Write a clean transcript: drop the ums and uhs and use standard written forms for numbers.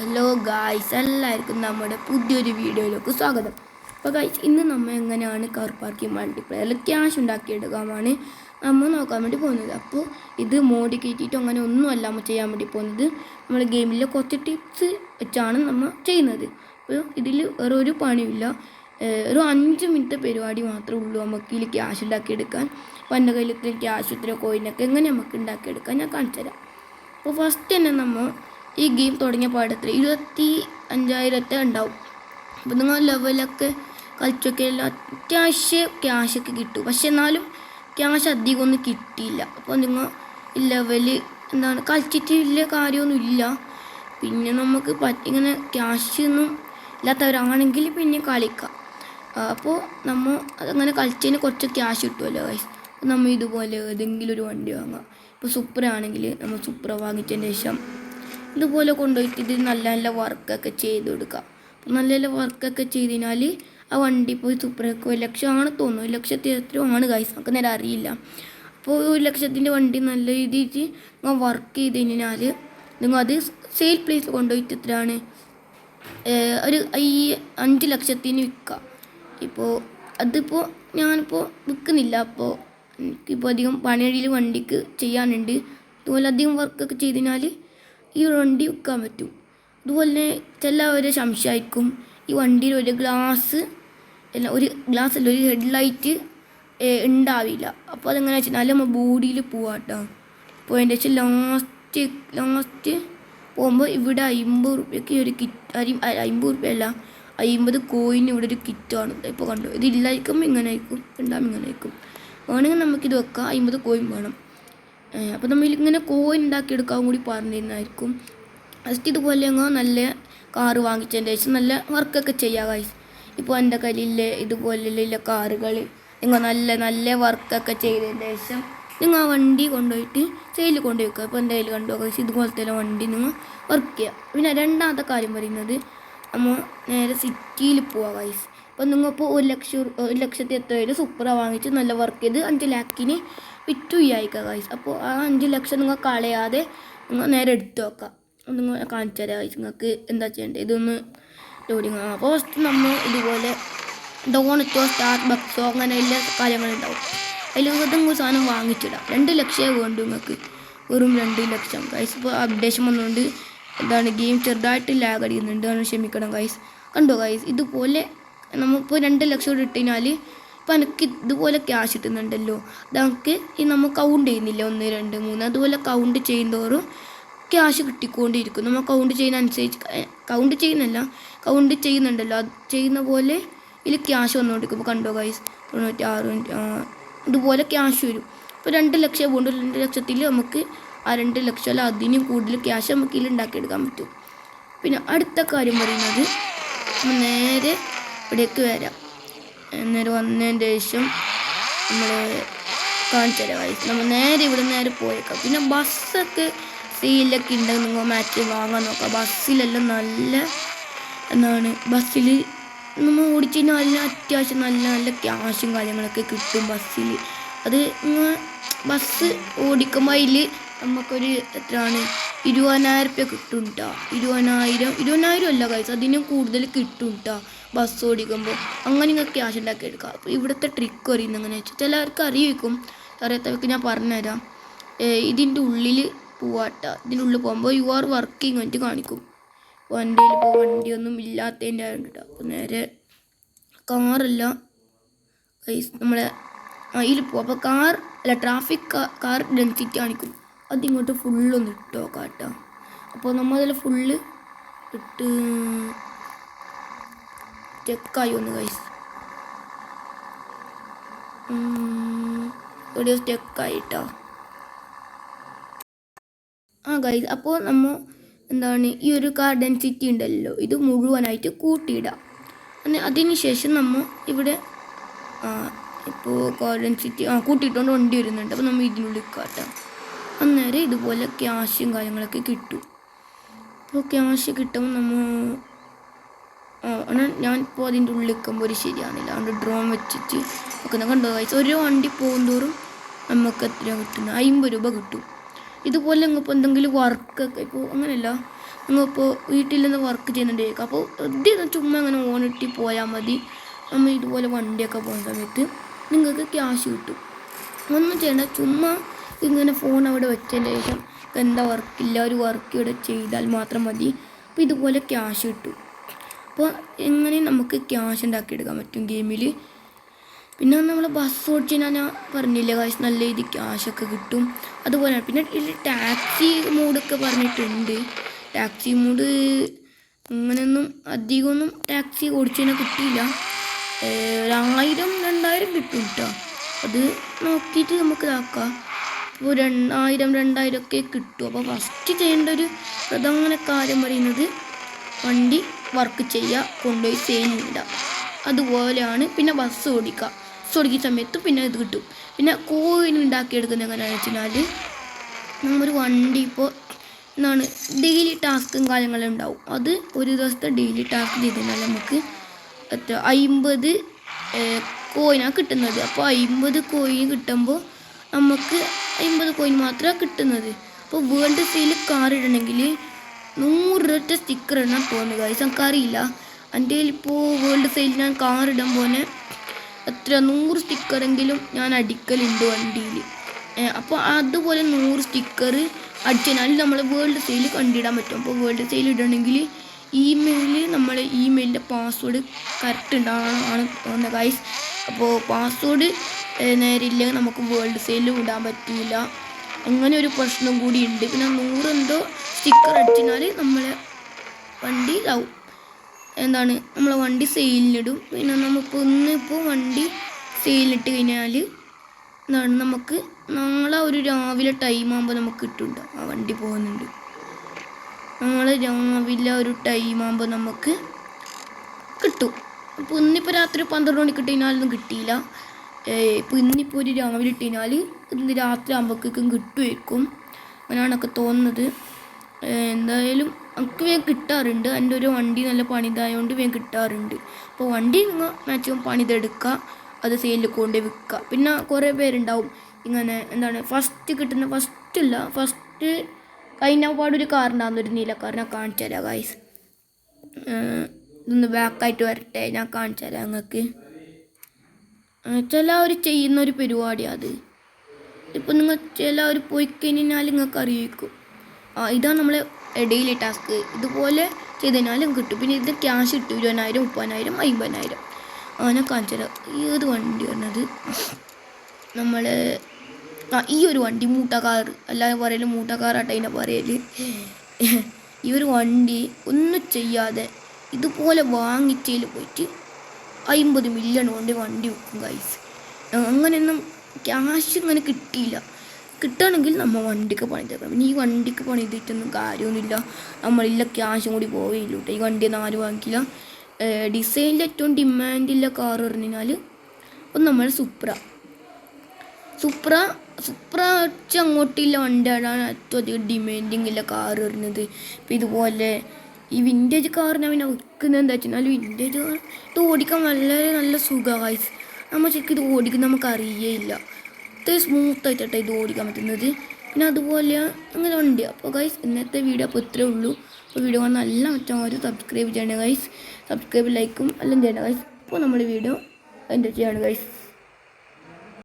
Hello guys, എല്ലാവർക്കും നമ്മുടെ പുതിയൊരു വീഡിയോയിലേക്ക് സ്വാഗതം. അപ്പോൾ ഗായ്സ്, ഇന്ന് നമ്മൾ എങ്ങനെയാണ് കാർ പാർക്കിംഗ് മൾട്ടിപ്ലെയറിൽ ക്യാഷ് ഉണ്ടാക്കിയെടുക്കാമാണ് നമ്മൾ നോക്കാൻ വേണ്ടി പോകുന്നത്. അപ്പോൾ ഇത് മോഡ് കയറ്റിയിട്ട് അങ്ങനെ ഒന്നുമല്ല നമ്മൾ ചെയ്യാൻ വേണ്ടി പോകുന്നത്. നമ്മൾ ഗെയിമിലെ കുറച്ച് ടിപ്സ് വെച്ചാണ് നമ്മൾ ചെയ്യുന്നത്. അപ്പോൾ ഇതിൽ വേറെ ഒരു പണിയില്ല, ഒരു 5 മിനിറ്റ് പരിപാടി മാത്രമേ ഉള്ളൂ നമുക്ക് ഇതിൽ ക്യാഷ് ഉണ്ടാക്കിയെടുക്കാൻ. അപ്പോൾ എൻ്റെ കയ്യിൽ ഇത്ര ക്യാഷ് ഇത്ര കോയിനൊക്കെ എങ്ങനെ നമുക്ക് ഉണ്ടാക്കിയെടുക്കാൻ ഞാൻ കാണിച്ചു തരാം. അപ്പോൾ ഫസ്റ്റ് തന്നെ നമ്മൾ ഈ ഗെയിം തുടങ്ങിയ പാടത്തിൽ 25,000 ഉണ്ടാവും. അപ്പോൾ നിങ്ങൾ ലെവലൊക്കെ കളിച്ചൊക്കെ അത്യാവശ്യം ക്യാഷൊക്കെ കിട്ടും. പക്ഷെ എന്നാലും ക്യാഷ് അധികം ഒന്നും കിട്ടിയില്ല. അപ്പോൾ നിങ്ങൾ ഈ ലെവല് കളിച്ചിട്ട് വലിയ കാര്യമൊന്നുമില്ല. പിന്നെ നമുക്ക് ഇങ്ങനെ ക്യാഷ് ഒന്നും ഇല്ലാത്തവരാണെങ്കിൽ പിന്നെ കളിക്കാം. അപ്പോൾ നമ്മൾ അതങ്ങനെ കളിച്ചതിന് കുറച്ച് ക്യാഷ് കിട്ടുമല്ലോ ഗൈസ്. അപ്പോൾ നമ്മൾ ഇതുപോലെ ഏതെങ്കിലും ഒരു വണ്ടി വാങ്ങാം. ഇപ്പോൾ സുപ്ര ആണെങ്കിൽ നമ്മൾ സുപ്ര വാങ്ങിച്ചതിന് ശേഷം ഇതുപോലെ കൊണ്ടുപോയിട്ട് ഇത് നല്ല നല്ല വർക്കൊക്കെ ചെയ്ത് കൊടുക്കുക. അപ്പോൾ നല്ല നല്ല വർക്കൊക്കെ ചെയ്തതിനാൽ ആ വണ്ടി പോയി സുപ്രയ്ക്ക് 1,00,000 തോന്നുന്നു. 1,00,000 എത്രയോ ആണ് ഗൈസ്, നമുക്ക് നേരെ അറിയില്ല. അപ്പോൾ 1,00,000 വണ്ടി നല്ല രീതിയിൽ നിങ്ങൾ വർക്ക് ചെയ്ത് കഴിഞ്ഞാൽ നിങ്ങൾ അത് സെയിൽ പ്ലേസിൽ കൊണ്ടുപോയിട്ട് എത്രയാണ് ഒരു 5,00,000 വിൽക്കുക. ഇപ്പോൾ അതിപ്പോൾ ഞാനിപ്പോൾ വിൽക്കുന്നില്ല. അപ്പോൾ എനിക്കിപ്പോൾ അധികം പണിയടിയിൽ വണ്ടിക്ക് ചെയ്യാനുണ്ട്. അതുപോലെ അധികം വർക്കൊക്കെ ചെയ്തതിനാൽ ഈ വണ്ടി വിൽക്കാൻ പറ്റും. അതുപോലെ ചിലവരെ സംശയമായിരിക്കും ഈ വണ്ടിയിൽ ഒരു ഗ്ലാസ് അല്ല ഒരു ഹെഡ്ലൈറ്റ് ഉണ്ടാവില്ല. അപ്പോൾ അതെങ്ങനെ വെച്ചാൽ നമ്മൾ ബോഡിയിൽ പോവാട്ടോ. അപ്പോൾ അതിൻ്റെ വെച്ചാൽ ലാസ്റ്റ് പോകുമ്പോൾ ഇവിടെ 50 രൂപയ്ക്ക് ഒരു കിറ്റ്, 50 രൂപയല്ല 50 കോയിന് ഇവിടെ ഒരു കിറ്റാണ്. ഇപ്പോൾ കണ്ടു, ഇതില്ലായിരിക്കും ഇങ്ങനെ ആയിരിക്കും, ഉണ്ടാകും ഇങ്ങനെ ആയിരിക്കും. വേണമെങ്കിൽ നമുക്കിത് വെക്കാം. 50 കോയിൻ വേണം. അപ്പോൾ നമ്മളിങ്ങനെ കോയിൻ ഉണ്ടാക്കിയെടുക്കാൻ കൂടി പറഞ്ഞിരുന്നായിരിക്കും. ഫസ്റ്റ് ഇതുപോലെ നല്ല കാറ് വാങ്ങിച്ചതിൻ്റെ ശേഷം നല്ല വർക്കൊക്കെ ചെയ്യുക ഗൈസ്. ഇപ്പോൾ എൻ്റെ കയ്യിലെ ഇതുപോലെയുള്ള കാറുകൾ നിങ്ങൾ നല്ല നല്ല വർക്കൊക്കെ ചെയ്തതിന് ശേഷം നിങ്ങൾ ആ വണ്ടി കൊണ്ടുപോയിട്ട് സെയിലിൽ കൊണ്ടുപോയി വെക്കുക. ഇപ്പോൾ എൻ്റെ കയ്യിൽ കണ്ടു ഗൈസ്, ഇതുപോലത്തെ വണ്ടി നിങ്ങൾ വർക്ക് ചെയ്യുക. പിന്നെ രണ്ടാമത്തെ കാര്യം പറയുന്നത് നമ്മൾ നേരെ സിറ്റിയിൽ പോവുക ഗൈസ്. അപ്പോൾ നിങ്ങളിപ്പോൾ 1,00,000 എത്രയും സുപ്ര വാങ്ങിച്ച് നല്ല വർക്ക് ചെയ്ത് 5 ലാഖിന് വിറ്റു അയക്കുക ഗൈസ്. അപ്പോൾ ആ 5 ലക്ഷം നിങ്ങൾ കളയാതെ നിങ്ങൾ നേരെ എടുത്ത് വെക്കുക. നിങ്ങൾ കാണിച്ചു തരാം ഗൈസ് നിങ്ങൾക്ക് എന്താ ചെയ്യേണ്ടത്. ഇതൊന്ന് ലോഡിങ്. അപ്പോൾ ഫസ്റ്റ് നമ്മൾ ഇതുപോലെ ഡോണറ്റോ സ്റ്റാർബക്സോ അങ്ങനെ എല്ലാ കാര്യങ്ങളുണ്ടാവും. അതിൽ ഏതെങ്കിലും സാധനം വാങ്ങിച്ചിടാം. 2 ലക്ഷം വേണ്ടു നിങ്ങൾക്ക്, വെറും 2 ലക്ഷം ഗൈസ്. ഇപ്പോൾ അപ്ഡേഷൻ വന്നുകൊണ്ട് ഗെയിം ചെറുതായിട്ട് ലാഗ് അടിക്കുന്നുണ്ട്, ക്ഷമിക്കണം ഗൈസ്. കണ്ടോ ഗൈസ്, ഇതുപോലെ നമ്മളിപ്പോൾ 2 ലക്ഷം ഇട്ടുകഴിഞ്ഞാൽ ഇപ്പോൾ എനിക്ക് ഇതുപോലെ ക്യാഷ് കിട്ടുന്നുണ്ടല്ലോ. നമുക്ക് ഈ നമ്മൾ കൗണ്ട് ചെയ്യുന്നില്ല 1 2 3 അതുപോലെ കൗണ്ട് ചെയ്യുന്നതോറും ക്യാഷ് കിട്ടിക്കൊണ്ടിരിക്കും. നമ്മൾ കൗണ്ട് ചെയ്യുന്നതനുസരിച്ച് കൗണ്ട് ചെയ്യുന്നുണ്ടല്ലോ, അത് ചെയ്യുന്ന പോലെ ഇതിൽ ക്യാഷ് വന്നുകൊണ്ടിരിക്കും. ഇപ്പോൾ കണ്ടോ ഗൈസ്, 96 ഇതുപോലെ ക്യാഷ് വരും. ഇപ്പോൾ 2 ലക്ഷം കൊണ്ട് 2 ലക്ഷത്തിൽ നമുക്ക് ആ 2 ലക്ഷം അല്ല അതിനും കൂടുതൽ ക്യാഷ് നമുക്ക് ഇതിൽ ഉണ്ടാക്കിയെടുക്കാൻ പറ്റും. പിന്നെ അടുത്ത കാര്യം പറയുന്നത് നേരെ ഇവിടേക്ക് വരാം. നേരെ വന്നതിന് ശേഷം നമ്മൾ കാണിച്ചു തരാം ഗൈസ്. നമ്മൾ നേരെ ഇവിടെ നേരെ പോയേക്കാം. പിന്നെ ബസ്സൊക്കെ സെയിലൊക്കെ ഉണ്ടെങ്കിൽ നിങ്ങൾ മാച്ച് വാങ്ങാൻ നോക്കാം. ബസ്സിലെല്ലാം നല്ല ബസ്സിൽ നമ്മൾ ഓടിച്ചു കഴിഞ്ഞാൽ അത്യാവശ്യം നല്ല നല്ല ക്യാഷും കാര്യങ്ങളൊക്കെ കിട്ടും ബസ്സിൽ. അത് ബസ് ഓടിക്കുമ്പോൾ അതിൽ നമുക്കൊരു എത്രയാണ് 20,000 രൂപ കിട്ടും കേട്ടോ. 20,000 അല്ല ഗൈസ്, അതിനും കൂടുതൽ കിട്ടും കേട്ടോ ബസ് ഓടിക്കുമ്പോൾ. അങ്ങനെ നിങ്ങൾക്ക് ക്യാഷ് ഉണ്ടാക്കി എടുക്കാം. അപ്പോൾ ഇവിടുത്തെ ട്രിക്ക് അറിയുന്നത് എങ്ങനെ വെച്ചാൽ ചിലവർക്ക് അറിയിക്കും, അറിയാത്തവർക്ക് ഞാൻ പറഞ്ഞുതരാം. ഇതിൻ്റെ ഉള്ളിൽ പോവാട്ടോ. ഇതിൻ്റെ ഉള്ളിൽ പോകുമ്പോൾ യു ആർ വർക്കിംഗ് എന്നിട്ട് കാണിക്കും. അപ്പോൾ എൻ്റെ കയ്യിൽ ഇപ്പോൾ വണ്ടിയൊന്നും ഇല്ലാത്തതിൻ്റെ ആയത് കേട്ടോ. അപ്പോൾ നേരെ കാറല്ല ഗൈസ്, നമ്മളെ അതിൽ പോകും. അപ്പോൾ കാർ ഡെൻസിറ്റി കാണിക്കും. അതിങ്ങോട്ട് ഫുള്ളൊന്ന് ഇട്ട് നോക്കാം കേട്ടോ. അപ്പോൾ നമ്മളതിൽ ഫുള്ള് ഇട്ട് ചെക്കായി ഒന്ന് ഗൈസ്, ഒരു സ്റ്റെക്കായിട്ടോ. ഗൈസ്, അപ്പോൾ നമ്മൾ ഈ ഒരു കാർ ഡെൻസിറ്റി ഉണ്ടല്ലോ, ഇത് മുഴുവനായിട്ട് കൂട്ടിയിടാം. അതിന് ശേഷം നമ്മൾ ഇവിടെ ഇപ്പോൾ കാർ ഡെൻസിറ്റി കൂട്ടിയിട്ടുണ്ട് വണ്ടി വരുന്നുണ്ട്. അപ്പോൾ നമ്മൾ ഇതിനുള്ളിൽ കാട്ടാം. അന്നേരം ഇതുപോലെ ക്യാഷും കാര്യങ്ങളൊക്കെ കിട്ടും. അപ്പോൾ ക്യാഷ് കിട്ടുമ്പോൾ ഞാനിപ്പോൾ അതിൻ്റെ ഉള്ളിൽ നിൽക്കുമ്പോൾ ഒരു ശരിയാണില്ല, അതുകൊണ്ട് ഡ്രോൺ വെച്ചിട്ട് ഒക്കെ കണ്ടോ ഗൈസ്. ഒരു വണ്ടി പോകുന്തോറും നമുക്ക് എത്ര കിട്ടുന്നത് 50 രൂപ കിട്ടും. ഇതുപോലെ ഇപ്പോൾ എന്തെങ്കിലും വർക്കൊക്കെ ഇപ്പോൾ അങ്ങനെയല്ല, നിങ്ങളിപ്പോൾ വീട്ടിൽ നിന്ന് വർക്ക് ചെയ്യുന്നുണ്ടായിരിക്കും. അപ്പോൾ ഇത് ചുമ്മാ അങ്ങനെ ഓണിട്ടി പോയാൽ മതി. നമ്മൾ ഇതുപോലെ വണ്ടിയൊക്കെ പോകുന്ന സമയത്ത് നിങ്ങൾക്ക് ക്യാഷ് കിട്ടും. ഒന്നും ചെയ്യണ്ട, ചുമ്മാ ഇങ്ങനെ ഫോൺ അവിടെ വെച്ചതിന് ശേഷം എന്താ വർക്കില്ല ഒരു വർക്ക് ഇവിടെ ചെയ്താൽ മാത്രം മതി. അപ്പോൾ ഇതുപോലെ ക്യാഷ് കിട്ടും. അപ്പോൾ എങ്ങനെ നമുക്ക് ക്യാഷ് ഉണ്ടാക്കിയെടുക്കാൻ പറ്റും ഗെയിമിൽ. പിന്നെ നമ്മൾ ബസ് ഓടിച്ച് ഞാൻ പറഞ്ഞില്ലേ കാശ് നല്ല രീതിയിൽ ക്യാഷൊക്കെ കിട്ടും. അതുപോലെ പിന്നെ ഇതിൽ ടാക്സി മോഡൊക്കെ പറഞ്ഞിട്ടുണ്ട്. ടാക്സി മോഡ് അങ്ങനെയൊന്നും അധികമൊന്നും ടാക്സി ഓടിച്ചതിനെ കിട്ടിയില്ല. 1000-2000 കിട്ടും കേട്ടോ. അത് നോക്കിയിട്ട് നമുക്ക് ഇതാക്കാം. അപ്പോൾ 2000 ഒക്കെ കിട്ടും. അപ്പോൾ ഫസ്റ്റ് ചെയ്യേണ്ട ഒരു പ്രധാന കാര്യം പറയുന്നത് വണ്ടി വർക്ക് ചെയ്യുക, കൊണ്ടുപോയി സെയിൽ ഇടുക. അതുപോലെയാണ് പിന്നെ ബസ് ഓടിക്കുക. ബസ് ഓടിക്കുന്ന സമയത്ത് പിന്നെ ഇത് കിട്ടും. പിന്നെ കോയിൻ ഉണ്ടാക്കിയെടുക്കുന്നത് എങ്ങനെയാണെന്ന് വെച്ചാൽ നമ്മളൊരു വണ്ടി ഇപ്പോൾ എന്താണ് ഡെയിലി ടാസ്കും കാര്യങ്ങളും ഉണ്ടാവും. അത് ഒരു ദിവസത്തെ ഡെയിലി ടാസ്ക് ചെയ്തതിനാൽ നമുക്ക് എത്ര 50 കോയിനാണ് കിട്ടുന്നത്. അപ്പോൾ 50 കോയിൻ കിട്ടുമ്പോൾ നമുക്ക് 50 കോയിൻ മാത്രമാണ് കിട്ടുന്നത്. അപ്പോൾ വേൾഡ് സെയിൽ കാർ ഇടണമെങ്കിൽ 100 സ്റ്റിക്കർ ഇടാൻ തോന്നുക. എനിക്കറിയില്ല, എൻ്റെ ഇപ്പോൾ വേൾഡ് സെയിൽ ഞാൻ കാർ ഇടാൻ പോലെ എത്ര 100 സ്റ്റിക്കറെങ്കിലും ഞാൻ അടിക്കലുണ്ട് വണ്ടിയിൽ. അപ്പോൾ അതുപോലെ 100 സ്റ്റിക്കർ അടിച്ചാൽ നമ്മൾ വേൾഡ് സെയിൽ കണ്ടിടാൻ പറ്റും. അപ്പോൾ വേൾഡ് സെയിൽ ഇടണമെങ്കിൽ നമ്മളെ ഇമെയിലിൻ്റെ പാസ്വേഡ് കറക്റ്റ് ഉണ്ടാകണമെന്നാണ് തോന്നുന്നത് ഗൈസ്. അപ്പോൾ പാസ്വേഡ് നേരില്ലെങ്കിൽ നമുക്ക് വേൾഡ് സെയിലും ഇടാൻ പറ്റില്ല. അങ്ങനെ ഒരു പ്രശ്നം കൂടി ഉണ്ട്. പിന്നെ 100 എന്തോ സ്റ്റിക്കർ അടിച്ചാൽ നമ്മളെ വണ്ടി ഇതാവും, നമ്മളെ വണ്ടി സെയിലിനിടും. പിന്നെ നമുക്കൊന്നിപ്പോൾ വണ്ടി സെയിലിട്ട് കഴിഞ്ഞാൽ നമുക്ക് നാളെ ഒരു രാവിലെ ടൈം ആകുമ്പോൾ നമുക്ക് കിട്ടുന്നുണ്ട്. ആ വണ്ടി പോകുന്നുണ്ട്. നാളെ രാവിലെ ഒരു ടൈം ആകുമ്പോൾ നമുക്ക് കിട്ടും. അപ്പോൾ ഇന്നിപ്പോൾ രാത്രി 12 മണിക്ക് ഇട്ടുകഴിഞ്ഞാലൊന്നും കിട്ടിയില്ല. ഇപ്പോൾ ഇന്നിപ്പോൾ ഒരു രാവിലെ ഇട്ടുകഴിഞ്ഞാൽ ഇന്ന് രാത്രി ആകുമ്പോഴേക്കും കിട്ടുമായിരിക്കും. അങ്ങനെയാണൊക്കെ തോന്നുന്നത്. എന്തായാലും നമുക്ക് വേഗം കിട്ടാറുണ്ട്. എൻ്റെ ഒരു വണ്ടി നല്ല പണിതായതുകൊണ്ട് വേഗം കിട്ടാറുണ്ട്. അപ്പോൾ വണ്ടി നിങ്ങൾ മാക്സിമം പണിതെടുക്കുക, അത് സെയിലിൽ കൊണ്ട് വിൽക്കുക. പിന്നെ കുറേ പേരുണ്ടാവും ഇങ്ങനെ ഫസ്റ്റ് കഴിഞ്ഞ പാടൊരു കാറുണ്ടാകുന്ന ഒരു നീല കാർ. ഞാൻ കാണിച്ചു തരാം ഗൈസ്. ഇതൊന്ന് ബാക്കായിട്ട് വരട്ടെ, ഞാൻ കാണിച്ചു തരാം നിങ്ങൾക്ക്. ചിലവർ ചെയ്യുന്നൊരു പരിപാടിയാണ് അത്. ഇപ്പോൾ നിങ്ങൾ ചിലവർ പോയി കഴിഞ്ഞാൽ നിങ്ങൾക്ക് അറിയിക്കും. ഇതാണ് നമ്മളെ ഡെയിലി ടാസ്ക്. ഇതുപോലെ ചെയ്തതിനാലും കിട്ടും. പിന്നെ ഇത് ക്യാഷ് കിട്ടും 20,000, 30,000, 50,000. ഞാൻ കാണിച്ചു തരാം. ഏത് വണ്ടി പറഞ്ഞത് നമ്മൾ ഈ ഒരു വണ്ടി മൂട്ടക്കാർ, എല്ലാവരും പറയൽ മൂട്ടക്കാറായിട്ട് അതിനെ പറയൽ. ഈ ഒരു വണ്ടി ഒന്നും ചെയ്യാതെ ഇതുപോലെ വാങ്ങിച്ചതിൽ പോയിട്ട് 50 മില്യൺ കൊണ്ട് വണ്ടി വെക്കും ഗൈസ്. അങ്ങനെയൊന്നും ക്യാഷ് ഇങ്ങനെ കിട്ടിയില്ല. കിട്ടുകയാണെങ്കിൽ നമ്മൾ വണ്ടിക്ക് പണി തരണം. പിന്നെ ഈ വണ്ടിക്ക് പണി ചെയ്തിട്ടൊന്നും കാര്യമൊന്നുമില്ല. നമ്മളില്ല ക്യാഷും കൂടി പോവുകയില്ല കേട്ടോ. ഈ വണ്ടിയൊന്നും ആരും വാങ്ങിക്കില്ല. ഡിസൈനിൽ ഏറ്റവും ഡിമാൻഡുള്ള കാർ പറഞ്ഞു കഴിഞ്ഞാൽ ഒന്ന് നമ്മൾ സുപ്ര അങ്ങോട്ടില്ല വണ്ടിയാണ് ഏറ്റവും അധികം ഡിമാൻഡിങ്ങില്ല കാർ വരുന്നത്. ഇപ്പം ഇതുപോലെ ഈ വിൻറ്റേജ് കാറിനെ പിന്നെ വിൽക്കുന്നത് എന്താ വെച്ചാൽ വിൻറ്റേജ് കാർ ഇത് ഓടിക്കാൻ വളരെ നല്ല സുഖമായി. നമ്മൾ ശരിക്കും ഇത് ഓടിക്കുന്നത് നമുക്ക് അറിയേയില്ല. അത്രയും സ്മൂത്തായിട്ടാണ് ഇത് ഓടിക്കാൻ പറ്റുന്നത്. പിന്നെ അതുപോലെ അങ്ങനെ വണ്ടി. അപ്പോൾ ഗൈസ് ഇന്നത്തെ വീഡിയോ അപ്പോൾ ഇത്രേ ഉള്ളൂ. അപ്പോൾ വീഡിയോ നല്ല മറ്റൊരു സബ്സ്ക്രൈബ് ചെയ്യണം ഗൈസ്. സബ്സ്ക്രൈബ് ലൈക്കും എല്ലാം ചെയ്യണം ഗൈസ്. അപ്പോൾ നമ്മൾ വീഡിയോ എൻ്റെ ചെയ്യണം ഗൈസ്.